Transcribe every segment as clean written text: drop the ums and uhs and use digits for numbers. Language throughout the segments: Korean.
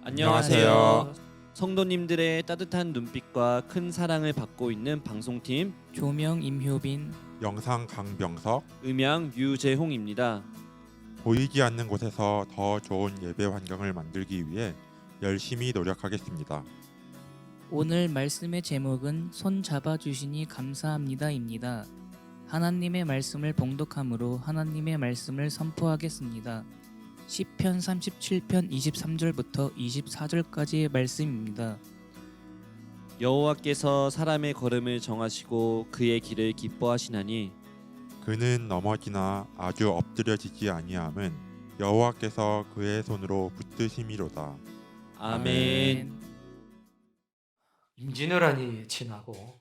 안녕하세요. 성도님들의 따뜻한 눈빛과 큰 사랑을 받고 있는 방송팀 조명 임효빈, 영상 강병석. 음향 유재홍입니다. 보이지 않는 곳에서 더 좋은 예배 환경을 만들기 위해 열심히 노력하겠습니다. 오늘 말씀의 제목은 손 잡아주시니 감사합니다입니다. 하나님의 말씀을 봉독함으로 하나님의 말씀을 선포하겠습니다. 시편 37편 23절부터 24절까지의 말씀입니다. 여호와께서 사람의 걸음을 정하시고 그의 길을 기뻐하시나니 그는 넘어지나 아주 엎드려지지 아니함은 여호와께서 그의 손으로 붙드심이로다. 아멘. 임진왜란이 지나고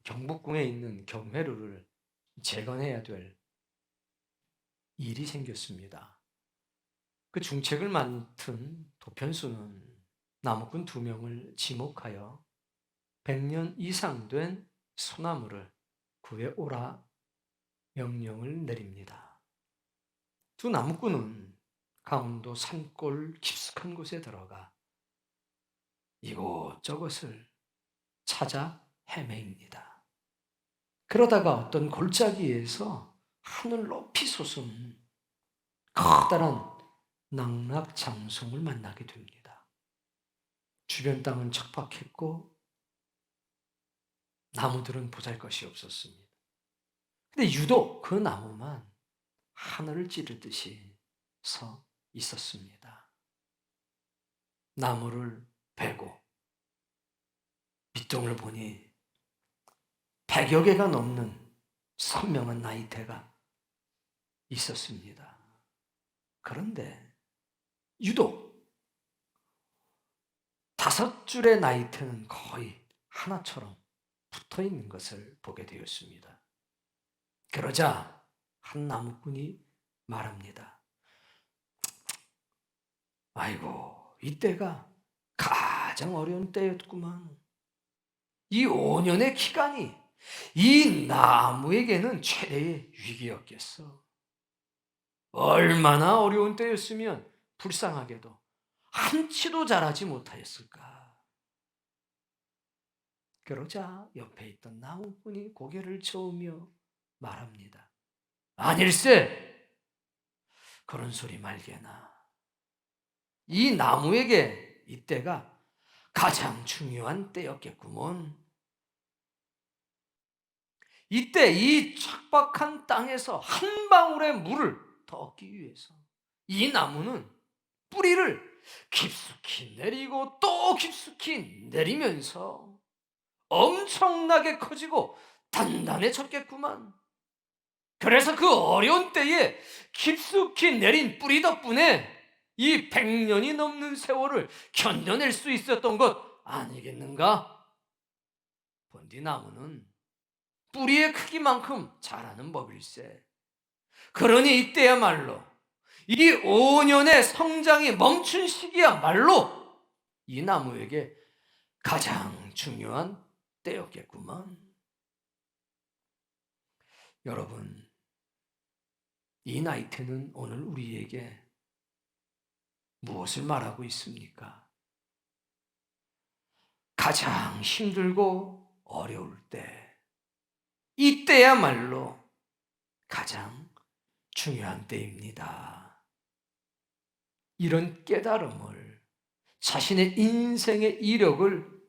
경복궁에 있는 경회루를 재건해야 될 일이 생겼습니다. 그 중책을 맡은 도편수는 나무꾼 2명을 지목하여 100년 이상 된 소나무를 구해오라 명령을 내립니다. 두 나무꾼은 강원도 산골 깊숙한 곳에 들어가 이곳저곳을 찾아 헤매입니다. 그러다가 어떤 골짜기에서 하늘 높이 솟은 커다란 낙낙장송을 만나게 됩니다. 주변 땅은 척박했고 나무들은 보잘것이 없었습니다. 근데 유독 그 나무만 하늘을 찌르듯이 서 있었습니다. 나무를 베고 밑동을 보니 100여 개가 넘는 선명한 나이테가 있었습니다. 그런데 유독 5줄의 나이테는 거의 하나처럼 붙어 있는 것을 보게 되었습니다. 그러자 한 나무꾼이 말합니다. 아이고, 이때가 가장 어려운 때였구만. 이 5년의 기간이 이 나무에게는 최대의 위기였겠어. 얼마나 어려운 때였으면 불쌍하게도 한치도 자라지 못하였을까. 그러자 옆에 있던 나무꾼이 고개를 저으며 말합니다. 아닐세, 그런 소리 말게나. 이 나무에게 이때가 가장 중요한 때였겠구먼. 이때 이 척박한 땅에서 한 방울의 물을 더 얻기 위해서 이 나무는 뿌리를 깊숙이 내리고 또 깊숙이 내리면서 엄청나게 커지고 단단해졌겠구만. 그래서 그 어려운 때에 깊숙이 내린 뿌리 덕분에 이 100년이 넘는 세월을 견뎌낼 수 있었던 것 아니겠는가? 본디 나무는 뿌리의 크기만큼 자라는 법일세. 그러니 이때야말로 이 5년의 성장이 멈춘 시기야말로 이 나무에게 가장 중요한 때였겠구만. 여러분, 이 나이테는 오늘 우리에게 무엇을 말하고 있습니까? 가장 힘들고 어려울 때, 이때야말로 가장 중요한 때입니다. 이런 깨달음을 자신의 인생의 이력을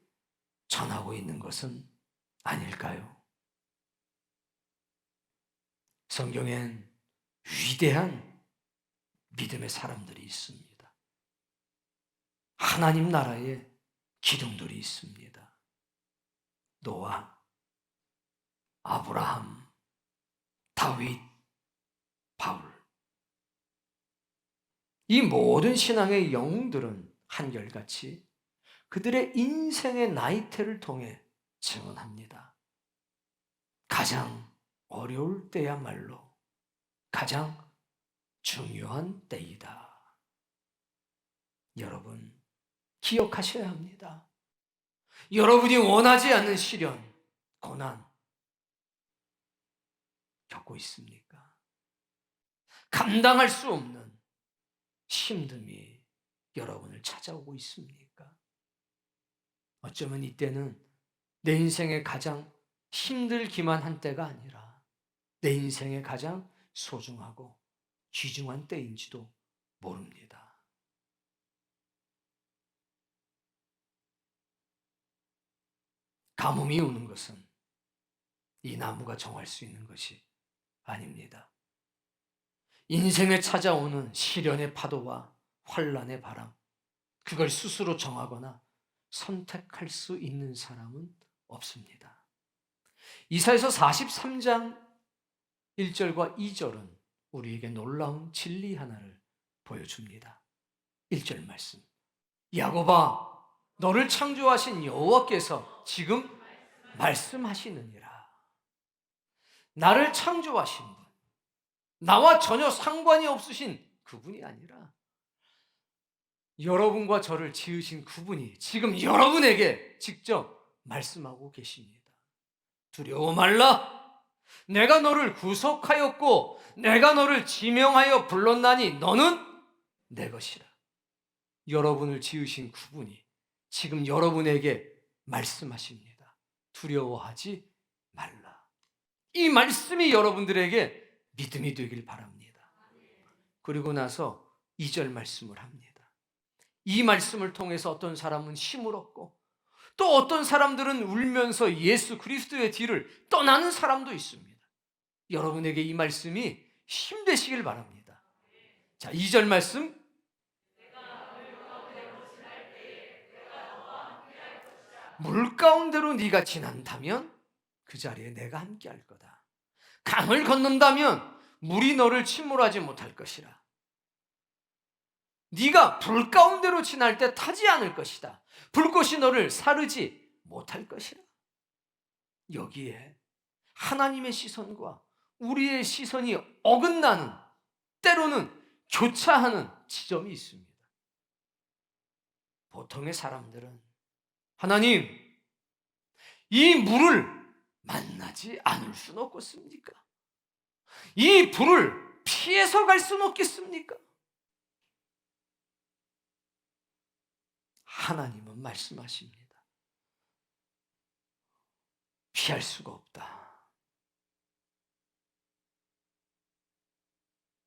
전하고 있는 것은 아닐까요? 성경엔 위대한 믿음의 사람들이 있습니다. 하나님 나라의 기둥들이 있습니다. 노아, 아브라함, 다윗, 바울. 이 모든 신앙의 영웅들은 한결같이 그들의 인생의 나이테를 통해 증언합니다. 가장 어려울 때야말로 가장 중요한 때이다. 여러분, 기억하셔야 합니다. 여러분이 원하지 않는 시련, 고난 겪고 있습니까? 감당할 수 없는 힘듦이 여러분을 찾아오고 있습니까? 어쩌면 이때는 내 인생의 가장 힘들기만 한 때가 아니라 내 인생의 가장 소중하고 귀중한 때인지도 모릅니다. 가뭄이 오는 것은 이 나무가 정할 수 있는 것이 아닙니다. 인생에 찾아오는 시련의 파도와 환란의 바람, 그걸 스스로 정하거나 선택할 수 있는 사람은 없습니다. 이사야서 43장 1절과 2절은 우리에게 놀라운 진리 하나를 보여줍니다. 1절 말씀. 야곱아, 너를 창조하신 여호와께서 지금 말씀하시느니라. 나를 창조하신 분, 나와 전혀 상관이 없으신 그분이 아니라 여러분과 저를 지으신 그분이 지금 여러분에게 직접 말씀하고 계십니다. 두려워 말라. 내가 너를 구속하였고 내가 너를 지명하여 불렀나니 너는 내 것이라. 여러분을 지으신 그분이 지금 여러분에게 말씀하십니다. 두려워하지 말라. 이 말씀이 여러분들에게 믿음이 되길 바랍니다. 그리고 나서 2절 말씀을 합니다. 이 말씀을 통해서 어떤 사람은 힘을 얻고 또 어떤 사람들은 울면서 예수 그리스도의 뒤를 떠나는 사람도 있습니다. 여러분에게 이 말씀이 힘 되시길 바랍니다. 자, 2절 말씀. 물 가운데로 네가 지난다면 그 자리에 내가 함께 할 거다. 강을 건넌다면 물이 너를 침몰하지 못할 것이라. 네가 불 가운데로 지날 때 타지 않을 것이다. 불꽃이 너를 사르지 못할 것이라. 여기에 하나님의 시선과 우리의 시선이 어긋나는, 때로는 교차하는 지점이 있습니다. 보통의 사람들은 하나님, 이 물을 만나지 않을 수는 없겠습니까? 이 불을 피해서 갈 수는 없겠습니까? 하나님은 말씀하십니다. 피할 수가 없다.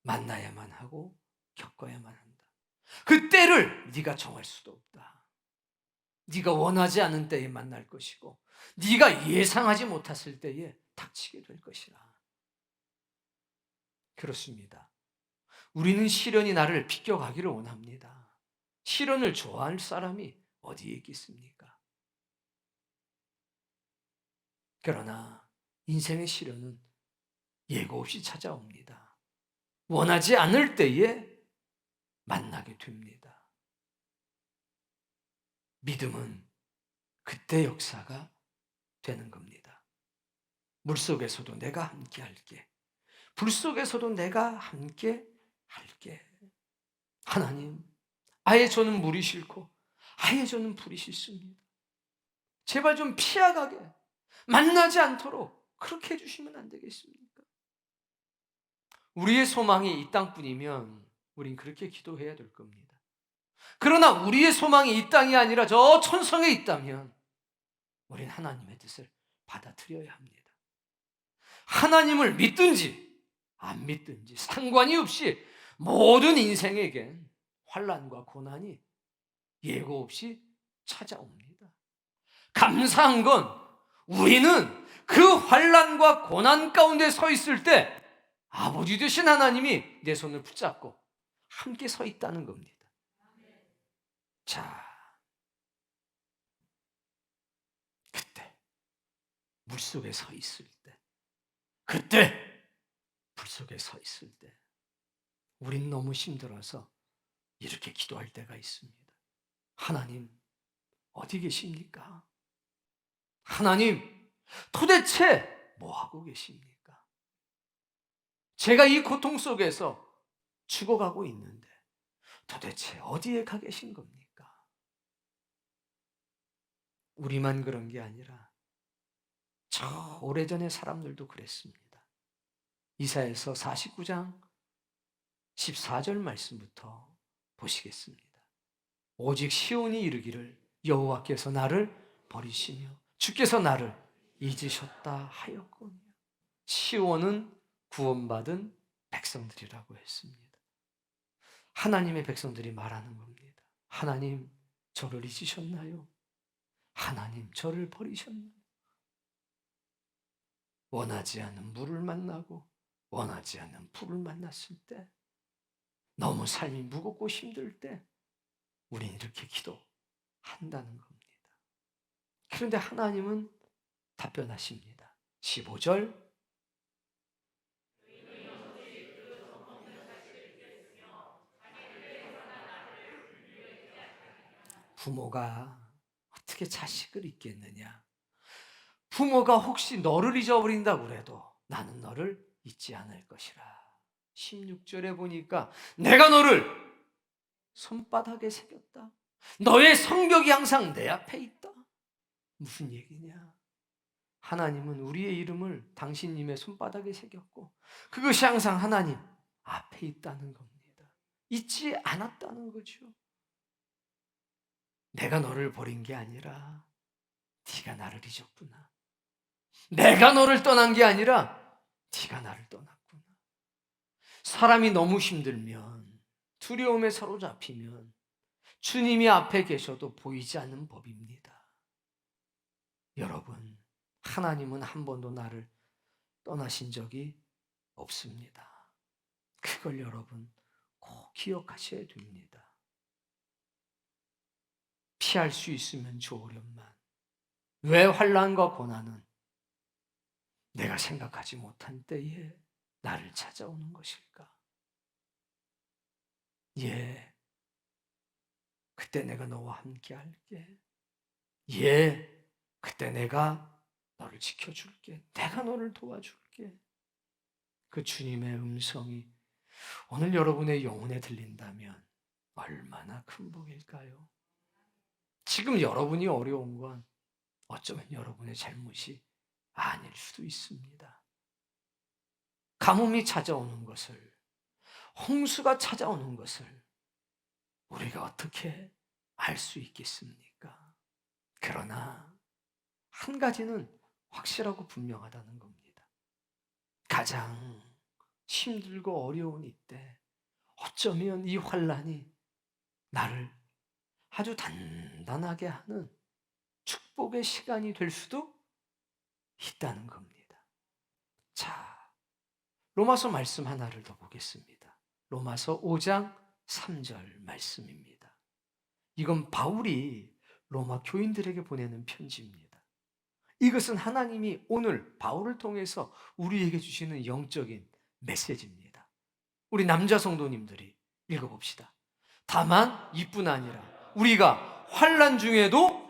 만나야만 하고 겪어야만 한다. 그 때를 네가 정할 수도 없다. 네가 원하지 않은 때에 만날 것이고 네가 예상하지 못했을 때에 닥치게 될 것이라. 그렇습니다. 우리는 시련이 나를 비껴가기를 원합니다. 시련을 좋아할 사람이 어디에 있겠습니까? 그러나 인생의 시련은 예고 없이 찾아옵니다. 원하지 않을 때에 만나게 됩니다. 믿음은 그때 역사가 되는 겁니다. 물속에서도 내가 함께 할게. 불 속에서도 내가 함께 할게. 하나님, 아예 저는 물이 싫고 아예 저는 불이 싫습니다. 제발 좀 피하가게, 만나지 않도록 그렇게 해주시면 안 되겠습니까? 우리의 소망이 이 땅뿐이면 우린 그렇게 기도해야 될 겁니다. 그러나 우리의 소망이 이 땅이 아니라 저 천성에 있다면 우린 하나님의 뜻을 받아들여야 합니다. 하나님을 믿든지 안 믿든지 상관이 없이 모든 인생에겐 환난과 고난이 예고 없이 찾아옵니다. 감사한 건 우리는 그 환난과 고난 가운데 서 있을 때 아버지 되신 하나님이 내 손을 붙잡고 함께 서 있다는 겁니다. 자, 그때 물속에 서 있을 때, 그때 불 속에 서 있을 때 우린 너무 힘들어서 이렇게 기도할 때가 있습니다. 하나님, 어디 계십니까? 하나님, 도대체 뭐 하고 계십니까? 제가 이 고통 속에서 죽어가고 있는데 도대체 어디에 가 계신 겁니까? 우리만 그런 게 아니라 저 오래전의 사람들도 그랬습니다. 이사야서 49장 14절 말씀부터 보시겠습니다. 오직 시온이 이르기를 여호와께서 나를 버리시며 주께서 나를 잊으셨다 하였거니와. 시온은 구원받은 백성들이라고 했습니다. 하나님의 백성들이 말하는 겁니다. 하나님, 저를 잊으셨나요? 하나님, 저를 버리셨나요? 원하지 않는 물을 만나고 원하지 않는 풀을 만났을 때, 너무 삶이 무겁고 힘들 때 우린 이렇게 기도한다는 겁니다. 그런데 하나님은 답변하십니다. 15절, 부모가 어떻게 자식을 잊겠느냐? 부모가 혹시 너를 잊어버린다고 그래도 나는 너를 잊지 않을 것이라. 16절에 보니까 내가 너를 손바닥에 새겼다. 너의 성벽이 항상 내 앞에 있다. 무슨 얘기냐? 하나님은 우리의 이름을 당신님의 손바닥에 새겼고 그것이 항상 하나님 앞에 있다는 겁니다. 잊지 않았다는 거죠. 내가 너를 버린 게 아니라 네가 나를 잊었구나. 내가 너를 떠난 게 아니라 네가 나를 떠났구나. 사람이 너무 힘들면, 두려움에 사로잡히면 주님이 앞에 계셔도 보이지 않는 법입니다. 여러분, 하나님은 한 번도 나를 떠나신 적이 없습니다. 그걸 여러분 꼭 기억하셔야 됩니다. 피할 수 있으면 좋으련만 왜 환난과 고난은 내가 생각하지 못한 때에 나를 찾아오는 것일까? 예, 그때 내가 너와 함께 할게. 예, 그때 내가 너를 지켜줄게. 내가 너를 도와줄게. 그 주님의 음성이 오늘 여러분의 영혼에 들린다면 얼마나 큰 복일까요? 지금 여러분이 어려운 건 어쩌면 여러분의 잘못이 아닐 수도 있습니다. 가뭄이 찾아오는 것을, 홍수가 찾아오는 것을 우리가 어떻게 알 수 있겠습니까? 그러나 한 가지는 확실하고 분명하다는 겁니다. 가장 힘들고 어려운 이때 어쩌면 이 환난이 나를 아주 단단하게 하는 축복의 시간이 될 수도 있다는 겁니다. 자, 로마서 말씀 하나를 더 보겠습니다. 로마서 5장 3절 말씀입니다. 이건 바울이 로마 교인들에게 보내는 편지입니다. 이것은 하나님이 오늘 바울을 통해서 우리에게 주시는 영적인 메시지입니다. 우리 남자 성도님들이 읽어봅시다. 다만 이뿐 아니라 우리가 환난 중에도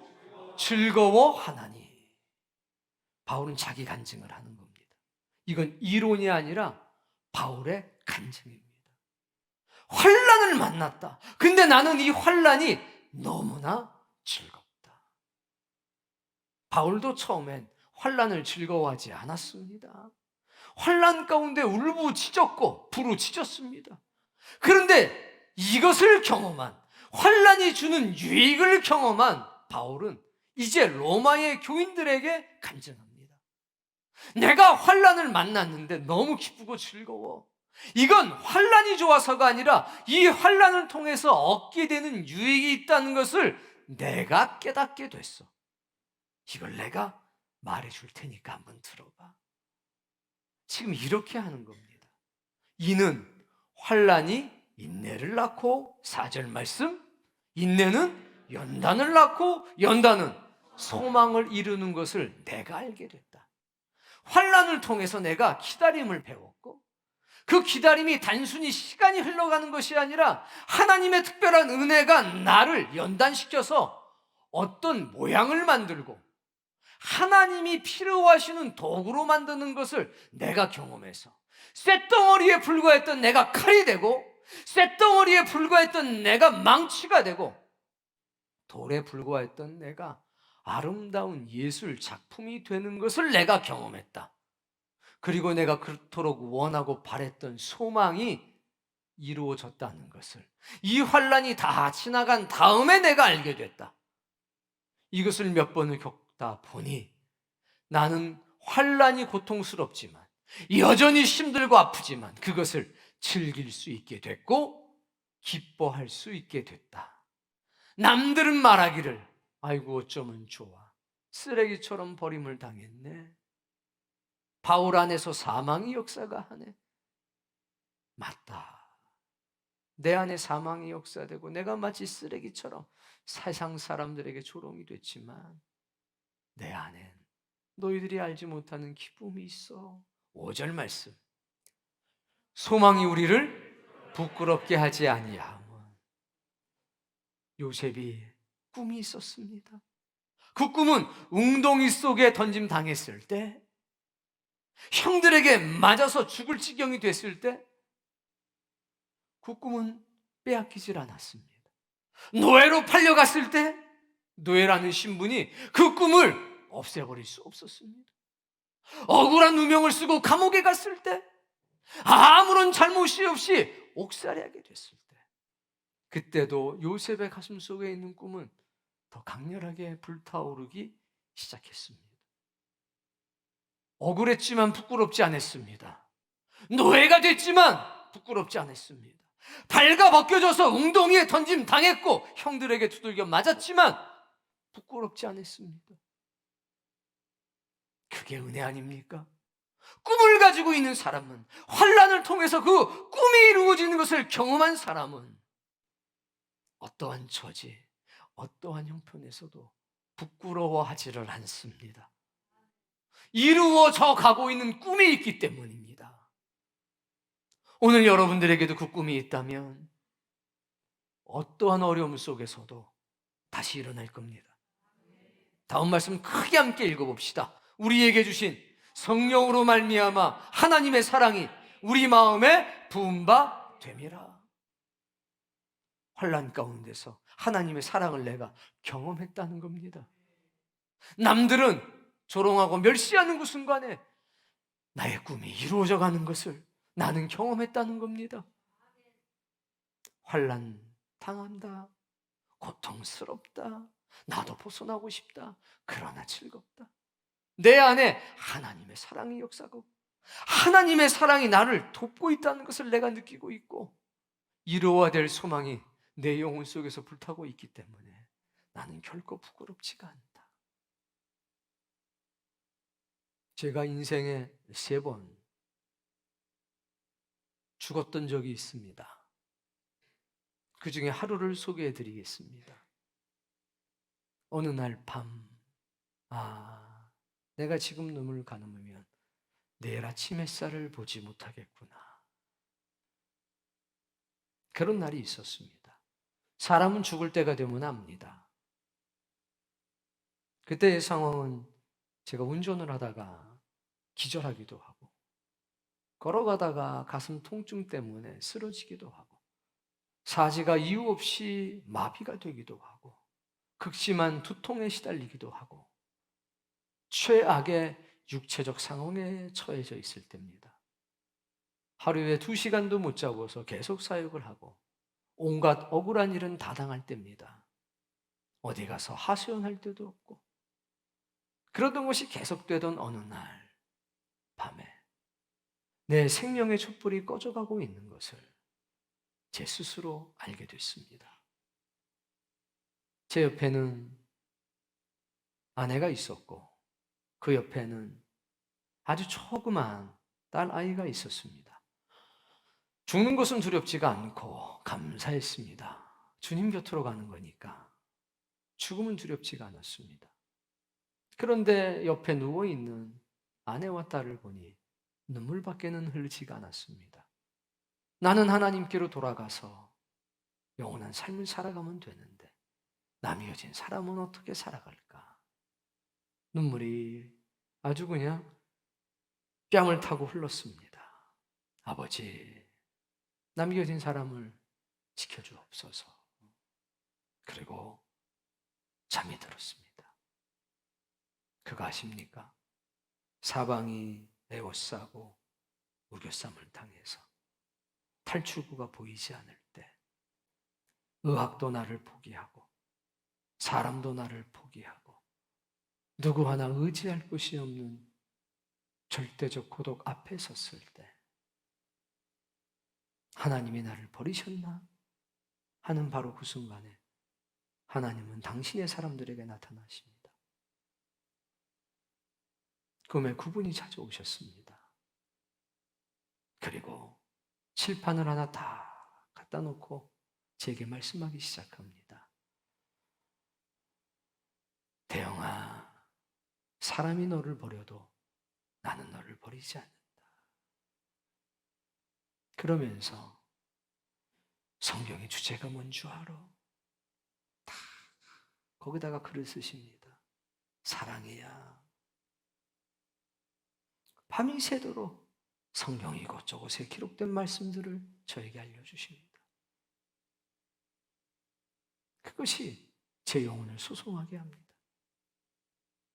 즐거워하나니. 바울은 자기 간증을 하는 겁니다. 이건 이론이 아니라 바울의 간증입니다. 환난을 만났다. 근데 나는 이 환난이 너무나 즐겁다. 바울도 처음엔 환난을 즐거워하지 않았습니다. 환난 가운데 울부짖었고 부르짖었습니다. 그런데 이것을 경험한, 환난이 주는 유익을 경험한 바울은 이제 로마의 교인들에게 간증합니다. 내가 환난을 만났는데 너무 기쁘고 즐거워. 이건 환난이 좋아서가 아니라 이 환난을 통해서 얻게 되는 유익이 있다는 것을 내가 깨닫게 됐어. 이걸 내가 말해줄 테니까 한번 들어봐. 지금 이렇게 하는 겁니다. 이는 환난이 인내를 낳고, 4절 말씀, 인내는 연단을 낳고 연단은 소망을 이루는 것을 내가 알게 됐다. 환난을 통해서 내가 기다림을 배웠고, 그 기다림이 단순히 시간이 흘러가는 것이 아니라 하나님의 특별한 은혜가 나를 연단시켜서 어떤 모양을 만들고 하나님이 필요 하시는 도구로 만드는 것을 내가 경험해서 쇳덩어리에 불과했던 내가 칼이 되고, 쇳덩어리에 불과했던 내가 망치가 되고, 돌에 불과했던 내가 아름다운 예술 작품이 되는 것을 내가 경험했다. 그리고 내가 그토록 원하고 바랬던 소망이 이루어졌다는 것을, 이 환란이 다 지나간 다음에 내가 알게 됐다. 이것을 몇 번을 겪다 보니 나는 환란이 고통스럽지만, 여전히 힘들고 아프지만 그것을 즐길 수 있게 됐고 기뻐할 수 있게 됐다. 남들은 말하기를 아이고 어쩌면 좋아, 쓰레기처럼 버림을 당했네, 바울 안에서 사망의 역사가 하네. 맞다. 내 안에 사망이 역사되고 내가 마치 쓰레기처럼 세상 사람들에게 조롱이 됐지만 내 안엔 너희들이 알지 못하는 기쁨이 있어. 5절 말씀, 소망이 우리를 부끄럽게 하지 아니하면. 요셉이 꿈이 있었습니다. 그 꿈은 웅덩이 속에 던짐 당했을 때, 형들에게 맞아서 죽을 지경이 됐을 때 그 꿈은 빼앗기질 않았습니다. 노예로 팔려갔을 때 노예라는 신분이 그 꿈을 없애버릴 수 없었습니다. 억울한 누명을 쓰고 감옥에 갔을 때, 아무런 잘못이 없이 옥살이하게 됐을 때, 그때도 요셉의 가슴 속에 있는 꿈은 더 강렬하게 불타오르기 시작했습니다. 억울했지만 부끄럽지 않았습니다. 노예가 됐지만 부끄럽지 않았습니다. 발가 벗겨져서 웅덩이에 던짐 당했고 형들에게 두들겨 맞았지만 부끄럽지 않았습니다. 그게 은혜 아닙니까? 꿈을 가지고 있는 사람은, 환란을 통해서 그 꿈이 이루어지는 것을 경험한 사람은 어떠한 처지, 어떠한 형편에서도 부끄러워하지를 않습니다. 이루어져 가고 있는 꿈이 있기 때문입니다. 오늘 여러분들에게도 그 꿈이 있다면 어떠한 어려움 속에서도 다시 일어날 겁니다. 다음 말씀 크게 함께 읽어봅시다. 우리에게 주신 성령으로 말미암아 하나님의 사랑이 우리 마음에 부은 바 됨이라. 환난 가운데서 하나님의 사랑을 내가 경험했다는 겁니다. 남들은 조롱하고 멸시하는 그 순간에 나의 꿈이 이루어져 가는 것을 나는 경험했다는 겁니다. 환난 당한다, 고통스럽다, 나도 벗어나고 싶다, 그러나 즐겁다. 내 안에 하나님의 사랑이 역사하고 하나님의 사랑이 나를 돕고 있다는 것을 내가 느끼고 있고, 이루어야 될 소망이 내 영혼 속에서 불타고 있기 때문에 나는 결코 부끄럽지가 않다. 제가 인생에 3번 죽었던 적이 있습니다. 그 중에 하루를 소개해 드리겠습니다. 어느 날 밤, 내가 지금 눈을 감으면 내일 아침 햇살을 보지 못하겠구나, 그런 날이 있었습니다. 사람은 죽을 때가 되면 압니다. 그때의 상황은 제가 운전을 하다가 기절하기도 하고, 걸어가다가 가슴 통증 때문에 쓰러지기도 하고, 사지가 이유 없이 마비가 되기도 하고, 극심한 두통에 시달리기도 하고, 최악의 육체적 상황에 처해져 있을 때입니다. 하루에 2시간도 못 자고서 계속 사역을 하고 온갖 억울한 일은 다 당할 때입니다. 어디 가서 하소연할 때도 없고, 그러던 것이 계속되던 어느 날 밤에 내 생명의 촛불이 꺼져가고 있는 것을 제 스스로 알게 됐습니다. 제 옆에는 아내가 있었고 그 옆에는 아주 조그만 딸 아이가 있었습니다. 죽는 것은 두렵지가 않고 감사했습니다. 주님 곁으로 가는 거니까 죽음은 두렵지가 않았습니다. 그런데 옆에 누워있는 아내와 딸을 보니 눈물밖에는 흐르지가 않았습니다. 나는 하나님께로 돌아가서 영원한 삶을 살아가면 되는데 남겨진 사람은 어떻게 살아갈까? 눈물이 아주 그냥 뺨을 타고 흘렀습니다. 아버지, 남겨진 사람을 지켜주옵소서. 그리고 잠이 들었습니다. 그거 아십니까? 사방이 에워싸고 우겨쌈을 당해서 탈출구가 보이지 않을 때, 의학도 나를 포기하고 사람도 나를 포기하고 누구 하나 의지할 곳이 없는 절대적 고독 앞에 섰을 때 하나님이 나를 버리셨나 하는 바로 그 순간에 하나님은 당신의 사람들에게 나타나십니다. 금의 구분이 찾아오셨습니다. 그리고 칠판을 하나 다 갖다 놓고 제게 말씀하기 시작합니다. 대영아, 사람이 너를 버려도 나는 너를 버리지 않는다. 그러면서 성경의 주제가 뭔 줄 알아? 다 거기다가 글을 쓰십니다. 사랑이야. 밤이 새도록 성경 이곳저곳에 기록된 말씀들을 저에게 알려주십니다. 그것이 제 영혼을 소송하게 합니다.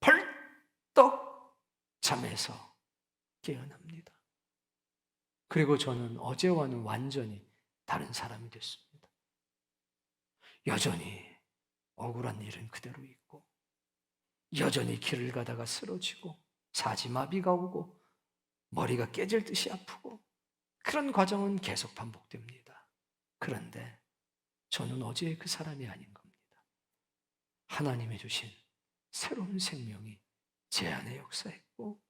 벌떡 잠에서 깨어납니다. 그리고 저는 어제와는 완전히 다른 사람이 됐습니다. 여전히 억울한 일은 그대로 있고, 여전히 길을 가다가 쓰러지고 사지마비가 오고 머리가 깨질 듯이 아프고, 그런 과정은 계속 반복됩니다. 그런데 저는 어제의 그 사람이 아닌 겁니다. 하나님이 주신 새로운 생명이 제 안에 역사했고,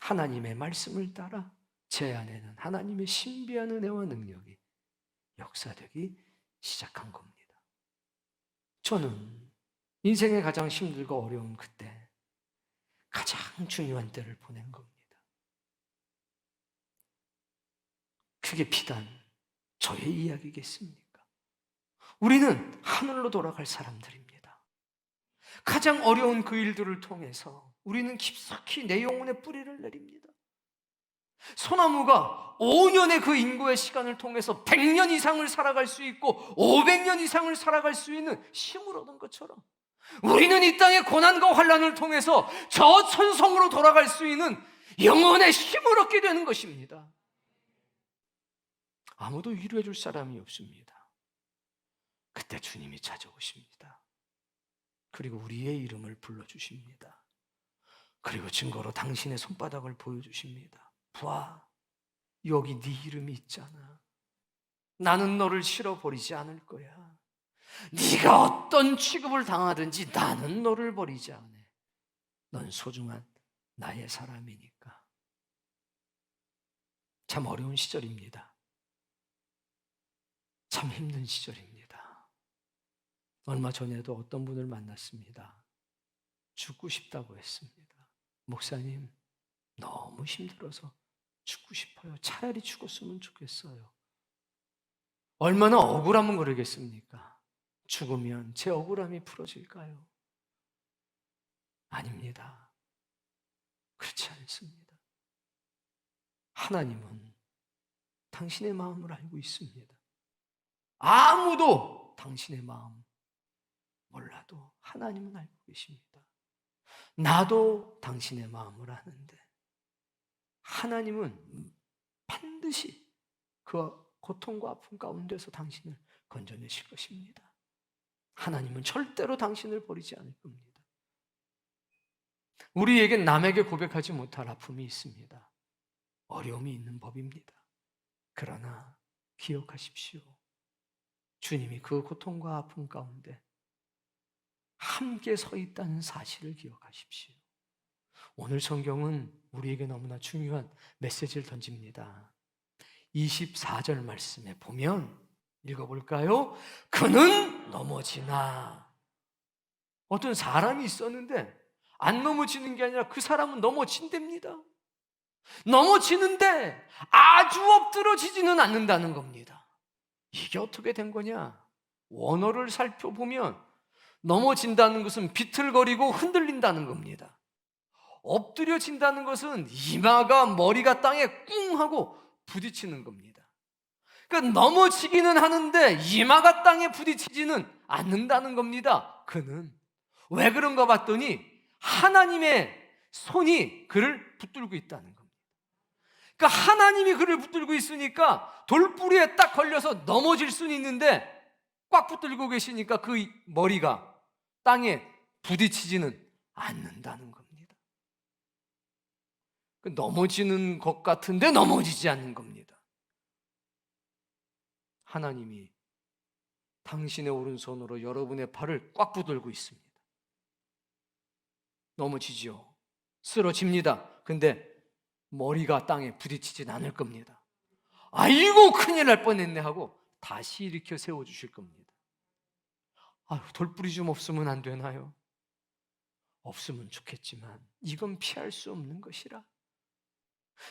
하나님의 말씀을 따라 제 안에는 하나님의 신비한 은혜와 능력이 역사되기 시작한 겁니다. 저는 인생의 가장 힘들고 어려운 그때 가장 중요한 때를 보낸 겁니다. 그게 비단 저의 이야기겠습니까? 우리는 하늘로 돌아갈 사람들입니다. 가장 어려운 그 일들을 통해서 우리는 깊숙이 내 영혼의 뿌리를 내립니다. 소나무가 5년의 그 인고의 시간을 통해서 100년 이상을 살아갈 수 있고 500년 이상을 살아갈 수 있는 힘을 얻은 것처럼, 우리는 이 땅의 고난과 환난을 통해서 저 천성으로 돌아갈 수 있는 영혼의 힘을 얻게 되는 것입니다. 아무도 위로해 줄 사람이 없습니다. 그때 주님이 찾아오십니다. 그리고 우리의 이름을 불러주십니다. 그리고 증거로 당신의 손바닥을 보여주십니다. 봐, 여기 네 이름이 있잖아. 나는 너를 실어버리지 않을 거야. 네가 어떤 취급을 당하든지 나는 너를 버리지 않아. 넌 소중한 나의 사람이니까. 참 어려운 시절입니다. 참 힘든 시절입니다. 얼마 전에도 어떤 분을 만났습니다. 죽고 싶다고 했습니다. 목사님, 너무 힘들어서 죽고 싶어요. 차라리 죽었으면 좋겠어요. 얼마나 억울하면 그러겠습니까? 죽으면 제 억울함이 풀어질까요? 아닙니다. 그렇지 않습니다. 하나님은 당신의 마음을 알고 있습니다. 아무도 당신의 마음 몰라도 하나님은 알고 계십니다. 나도 당신의 마음을 아는데 하나님은 반드시 그 고통과 아픔 가운데서 당신을 건져내실 것입니다. 하나님은 절대로 당신을 버리지 않을 겁니다. 우리에겐 남에게 고백하지 못할 아픔이 있습니다. 어려움이 있는 법입니다. 그러나 기억하십시오. 주님이 그 고통과 아픔 가운데 함께 서 있다는 사실을 기억하십시오. 오늘 성경은 우리에게 너무나 중요한 메시지를 던집니다. 24절 말씀에 보면 읽어볼까요? 그는 넘어지나. 어떤 사람이 있었는데 안 넘어지는 게 아니라 그 사람은 넘어진답니다. 넘어지는데 아주 엎드러지지는 않는다는 겁니다. 이게 어떻게 된 거냐? 원어를 살펴보면 넘어진다는 것은 비틀거리고 흔들린다는 겁니다. 엎드려진다는 것은 이마가 머리가 땅에 꿍 하고 부딪히는 겁니다. 그러니까 넘어지기는 하는데 이마가 땅에 부딪히지는 않는다는 겁니다. 그는 왜 그런가 봤더니 하나님의 손이 그를 붙들고 있다는 겁니다. 그러니까 하나님이 그를 붙들고 있으니까 돌부리에 딱 걸려서 넘어질 수는 있는데 꽉 붙들고 계시니까 그 머리가 땅에 부딪히지는 않는다는 겁니다. 넘어지는 것 같은데 넘어지지 않는 겁니다. 하나님이 당신의 오른손으로 여러분의 팔을 꽉 붙들고 있습니다. 넘어지지요. 쓰러집니다. 근데 머리가 땅에 부딪히진 않을 겁니다. 아이고 큰일 날 뻔했네 하고 다시 일으켜 세워주실 겁니다. 아유, 돌부리 좀 없으면 안 되나요? 없으면 좋겠지만 이건 피할 수 없는 것이라.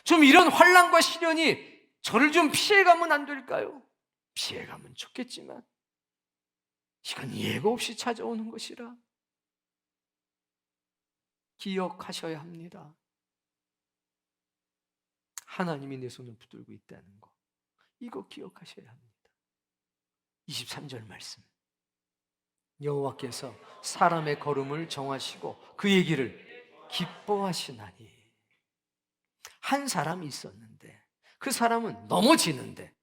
좀 이런 환난과 시련이 저를 좀 피해가면 안 될까요? 피해가면 좋겠지만 이건 예고 없이 찾아오는 것이라 기억하셔야 합니다. 하나님이 내 손을 붙들고 있다는 거, 이거 기억하셔야 합니다. 23절 말씀, 여호와께서 사람의 걸음을 정하시고 그의 길을 기뻐하시나니. 한 사람이 있었는데 그 사람은 넘어지는데,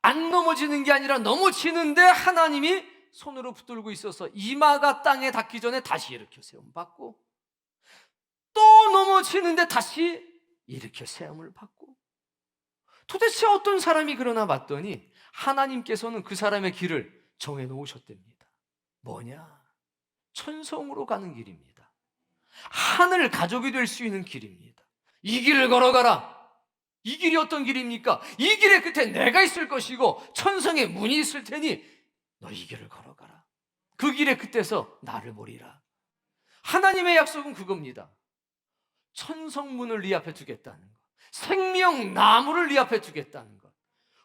안 넘어지는 게 아니라 넘어지는데 하나님이 손으로 붙들고 있어서 이마가 땅에 닿기 전에 다시 일으켜 세움 받고, 또 넘어지는데 다시 일으켜 세움을 받고. 도대체 어떤 사람이 그러나 봤더니 하나님께서는 그 사람의 길을 정해 놓으셨답니다. 뭐냐? 천성으로 가는 길입니다. 하늘 가족이 될 수 있는 길입니다. 이 길을 걸어가라. 이 길이 어떤 길입니까? 이 길의 끝에 내가 있을 것이고 천성의 문이 있을 테니 너 이 길을 걸어가라. 그 길의 끝에서 나를 보리라. 하나님의 약속은 그겁니다. 천성문을 네 앞에 두겠다는 것, 생명나무를 네 앞에 두겠다는 것.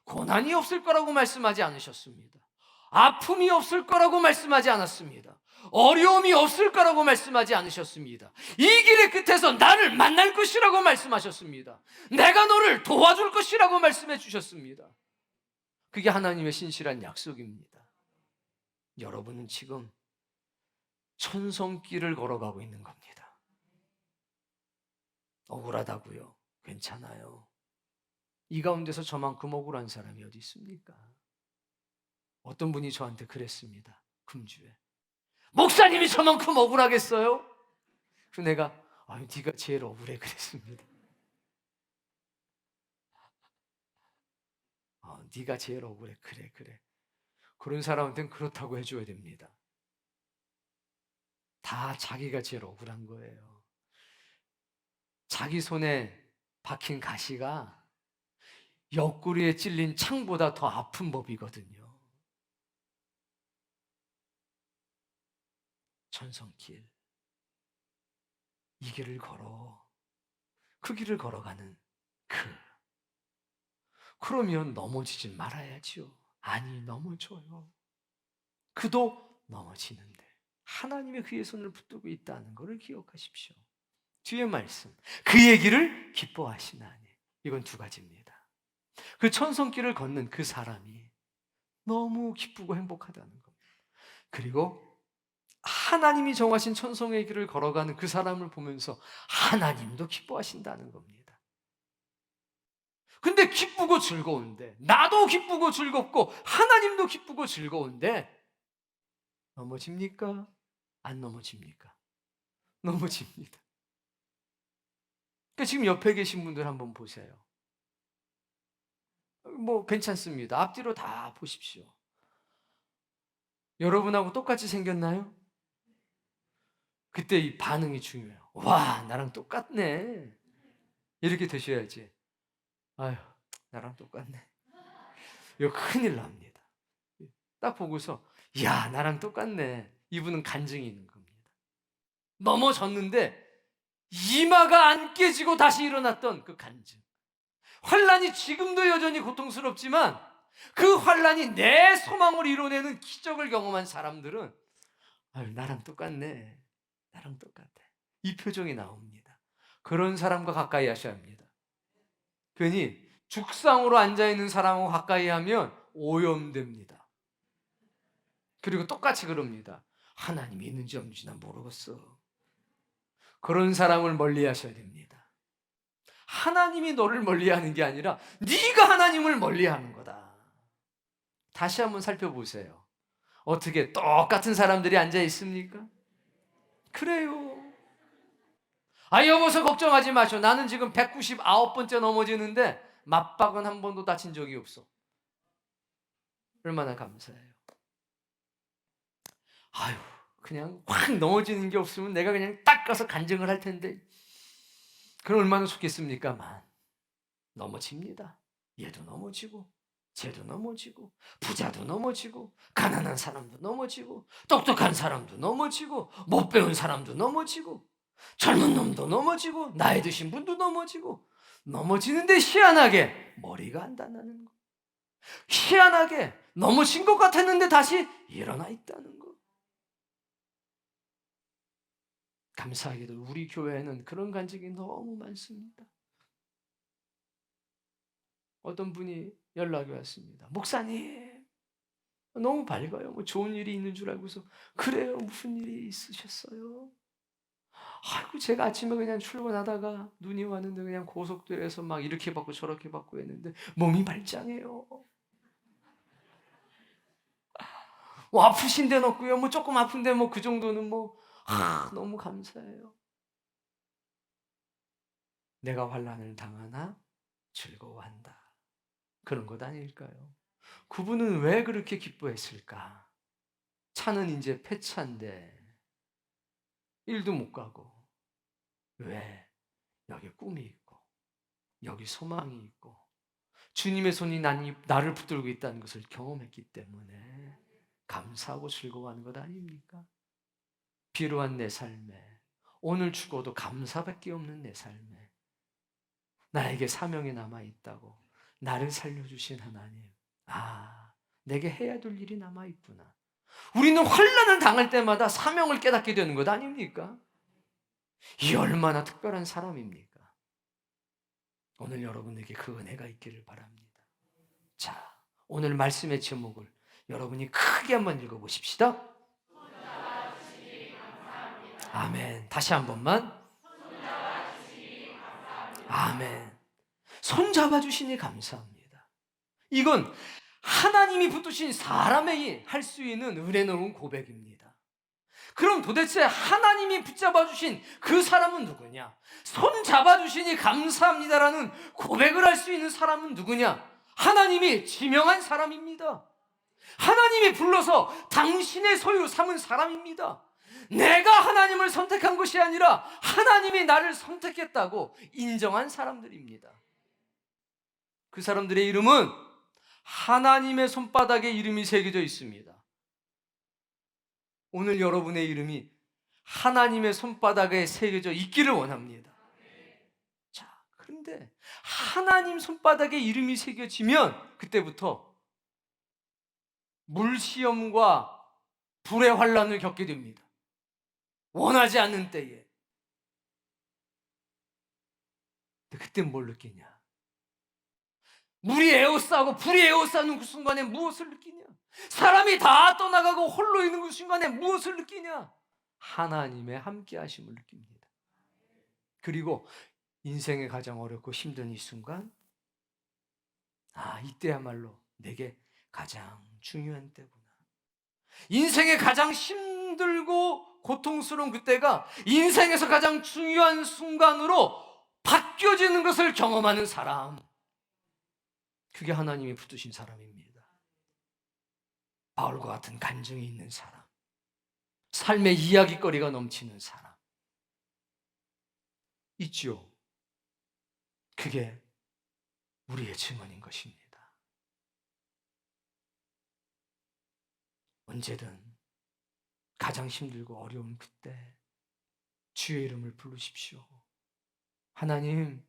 고난이 없을 거라고 말씀하지 않으셨습니다. 아픔이 없을 거라고 말씀하지 않았습니다. 어려움이 없을 거라고 말씀하지 않으셨습니다. 이 길의 끝에서 나를 만날 것이라고 말씀하셨습니다. 내가 너를 도와줄 것이라고 말씀해 주셨습니다. 그게 하나님의 신실한 약속입니다. 여러분은 지금 천성길을 걸어가고 있는 겁니다. 억울하다고요? 괜찮아요. 이 가운데서 저만큼 억울한 사람이 어디 있습니까? 어떤 분이 저한테 그랬습니다. 금주에. 목사님이 저만큼 억울하겠어요? 그래서 내가 네가 제일 억울해 그랬습니다. 네가 제일 억울해. 그래. 그런 사람한테는 그렇다고 해줘야 됩니다. 다 자기가 제일 억울한 거예요. 자기 손에 박힌 가시가 옆구리에 찔린 창보다 더 아픈 법이거든요. 천성길, 이 길을 걸어. 그 길을 걸어가는 그러면 넘어지지 말아야지요. 아니, 넘어져요. 그도 넘어지는데 하나님의 그의 손을 붙들고 있다는 것을 기억하십시오. 뒤에 말씀, 그의 길을 기뻐하시나니. 이건 두 가지입니다. 그 천성길을 걷는 그 사람이 너무 기쁘고 행복하다는 겁니다. 그리고 하나님이 정하신 천성의 길을 걸어가는 그 사람을 보면서 하나님도 기뻐하신다는 겁니다. 근데 기쁘고 즐거운데, 나도 기쁘고 즐겁고 하나님도 기쁘고 즐거운데 넘어집니까? 안 넘어집니까? 넘어집니다. 그러니까 지금 옆에 계신 분들 한번 보세요. 괜찮습니다. 앞뒤로 다 보십시오. 여러분하고 똑같이 생겼나요? 그때 이 반응이 중요해요. 와, 나랑 똑같네. 이렇게 되셔야지. 아유, 나랑 똑같네. 이거 큰일 납니다. 딱 보고서 야, 나랑 똑같네. 이분은 간증이 있는 겁니다. 넘어졌는데 이마가 안 깨지고 다시 일어났던 그 간증. 환란이 지금도 여전히 고통스럽지만 그 환란이 내 소망을 이뤄내는 기적을 경험한 사람들은 아유, 나랑 똑같네. 나랑 똑같아. 이 표정이 나옵니다. 그런 사람과 가까이 하셔야 합니다. 괜히 죽상으로 앉아있는 사람하고 가까이 하면 오염됩니다. 그리고 똑같이 그럽니다. 하나님이 있는지 없는지 난 모르겠어. 그런 사람을 멀리 하셔야 됩니다. 하나님이 너를 멀리하는 게 아니라 네가 하나님을 멀리하는 거다. 다시 한번 살펴보세요. 어떻게 똑같은 사람들이 앉아 있습니까? 그래요. 여보서 걱정하지 마셔. 나는 지금 199번째 넘어지는데 맞박은 한 번도 다친 적이 없어. 얼마나 감사해요. 아유, 그냥 확 넘어지는 게 없으면 내가 그냥 딱 가서 간증을 할 텐데 그럼 얼마나 좋겠습니까만 넘어집니다. 얘도 넘어지고 쟤도 넘어지고 부자도 넘어지고 가난한 사람도 넘어지고 똑똑한 사람도 넘어지고 못 배운 사람도 넘어지고 젊은 놈도 넘어지고 나이 드신 분도 넘어지고 넘어지는데 희한하게 머리가 안 닿는 거. 희한하게 넘어진 것 같았는데 다시 일어나 있다는 거. 감사하게도 우리 교회에는 그런 간증이 너무 많습니다. 어떤 분이 연락이 왔습니다. 목사님, 너무 밝아요. 뭐 좋은 일이 있는 줄 알고서 그래요. 무슨 일이 있으셨어요? 아이고, 제가 아침에 그냥 출근하다가 눈이 왔는데 그냥 고속도로에서 막 이렇게 받고 저렇게 받고 했는데 몸이 말짱해요. 뭐 아프신 데는 없고요. 뭐 조금 아픈데 뭐 그 정도는 너무 감사해요. 내가 환난을 당하나 즐거워한다. 그런 것 아닐까요? 그분은 왜 그렇게 기뻐했을까? 차는 이제 폐차인데 일도 못 가고 왜? 여기 꿈이 있고 여기 소망이 있고 주님의 손이 나를 붙들고 있다는 것을 경험했기 때문에 감사하고 즐거워하는 것 아닙니까? 비로한 내 삶에 오늘 죽어도 감사밖에 없는 내 삶에 나에게 사명이 남아있다고 나를 살려주신 하나님, 내게 해야 될 일이 남아있구나. 우리는 환난을 당할 때마다 사명을 깨닫게 되는 것 아닙니까? 이 얼마나 특별한 사람입니까? 오늘 여러분에게 그 은혜가 있기를 바랍니다. 자, 오늘 말씀의 제목을 여러분이 크게 한번 읽어보십시다. 아멘. 다시 한 번만. 아멘. 손 잡아주시니 감사합니다. 이건 하나님이 붙드신 사람에게 할 수 있는 은혜로운 고백입니다. 그럼 도대체 하나님이 붙잡아주신 그 사람은 누구냐? 손 잡아주시니 감사합니다라는 고백을 할 수 있는 사람은 누구냐? 하나님이 지명한 사람입니다. 하나님이 불러서 당신의 소유 삼은 사람입니다. 내가 하나님을 선택한 것이 아니라 하나님이 나를 선택했다고 인정한 사람들입니다. 그 사람들의 이름은 하나님의 손바닥에 이름이 새겨져 있습니다. 오늘 여러분의 이름이 하나님의 손바닥에 새겨져 있기를 원합니다. 자, 그런데 하나님 손바닥에 이름이 새겨지면 그때부터 물시험과 불의 환란을 겪게 됩니다. 원하지 않는 때에. 근데 그때 뭘 느끼냐? 물이 에워싸고 불이 에워싸는 그 순간에 무엇을 느끼냐? 사람이 다 떠나가고 홀로 있는 그 순간에 무엇을 느끼냐? 하나님의 함께하심을 느낍니다. 그리고 인생의 가장 어렵고 힘든 이 순간, 이때야말로 내게 가장 중요한 때구나. 인생의 가장 힘들고 고통스러운 그때가 인생에서 가장 중요한 순간으로 바뀌어지는 것을 경험하는 사람, 그게 하나님이 붙드신 사람입니다. 바울과 같은 간증이 있는 사람, 삶의 이야기거리가 넘치는 사람 있죠. 그게 우리의 증언인 것입니다. 언제든 가장 힘들고 어려운 그때 주의 이름을 부르십시오. 하나님,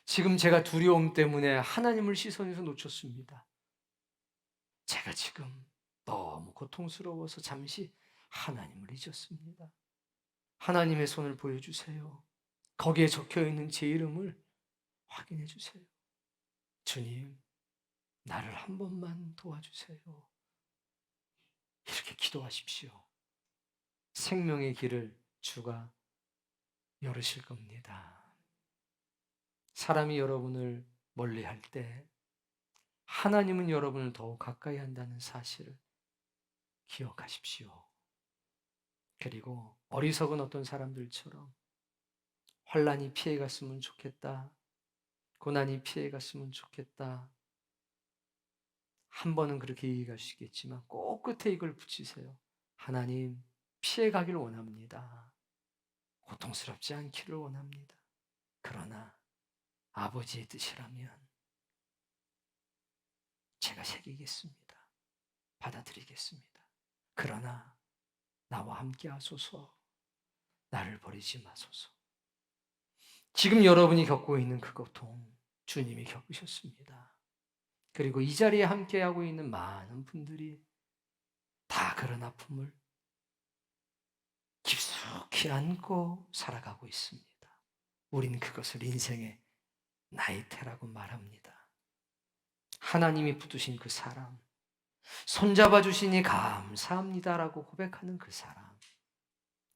지금 제가 두려움 때문에 하나님을 시선에서 놓쳤습니다. 제가 지금 너무 고통스러워서 잠시 하나님을 잊었습니다. 하나님의 손을 보여주세요. 거기에 적혀있는 제 이름을 확인해 주세요. 주님, 나를 한 번만 도와주세요. 이렇게 기도하십시오. 생명의 길을 주가 열으실 겁니다. 사람이 여러분을 멀리할 때 하나님은 여러분을 더욱 가까이 한다는 사실을 기억하십시오. 그리고 어리석은 어떤 사람들처럼 환난이 피해갔으면 좋겠다, 고난이 피해갔으면 좋겠다, 한 번은 그렇게 얘기하시겠지만 꼭 끝에 이걸 붙이세요. 하나님, 피해가길 원합니다. 고통스럽지 않기를 원합니다. 그러나 아버지의 뜻이라면 제가 새기겠습니다. 받아들이겠습니다. 그러나 나와 함께 하소서. 나를 버리지 마소서. 지금 여러분이 겪고 있는 그 고통 주님이 겪으셨습니다. 그리고 이 자리에 함께하고 있는 많은 분들이 다 그런 아픔을 깊숙이 안고 살아가고 있습니다. 우린 그것을 인생의 나이테라고 말합니다. 하나님이 붙드신 그 사람, 손잡아 주시니 감사합니다라고 고백하는 그 사람,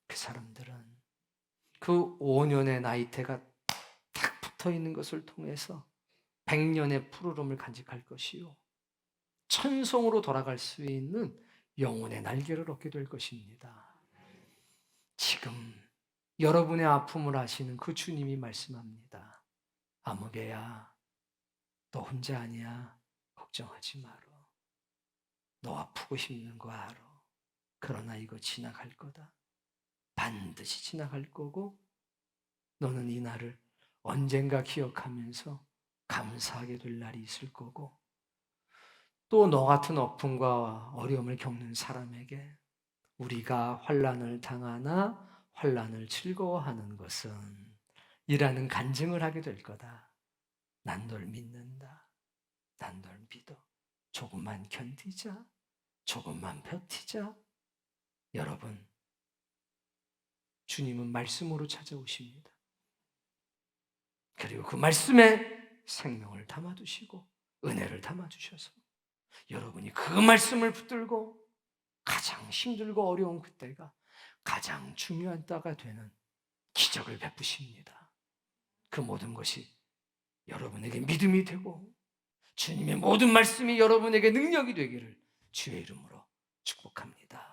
그 사람들은 그 5년의 나이테가 탁 붙어 있는 것을 통해서 100년의 푸르름을 간직할 것이요, 천성으로 돌아갈 수 있는 영혼의 날개를 얻게 될 것입니다. 지금 여러분의 아픔을 아시는 그 주님이 말씀합니다. 아무개야, 너 혼자 아니야. 걱정하지 마라. 너 아프고 힘든 거 알아. 그러나 이거 지나갈 거다. 반드시 지나갈 거고 너는 이 날을 언젠가 기억하면서 감사하게 될 날이 있을 거고, 또 너 같은 아픔과 어려움을 겪는 사람에게 우리가 환난을 당하나 환난을 즐거워하는 것은 이라는 간증을 하게 될 거다. 난 널 믿는다. 난 널 믿어. 조금만 견디자. 조금만 버티자. 여러분, 주님은 말씀으로 찾아오십니다. 그리고 그 말씀에 생명을 담아두시고 은혜를 담아주셔서 여러분이 그 말씀을 붙들고 가장 힘들고 어려운 그때가 가장 중요한 때가 되는 기적을 베푸십니다. 그 모든 것이 여러분에게 믿음이 되고 주님의 모든 말씀이 여러분에게 능력이 되기를 주의 이름으로 축복합니다.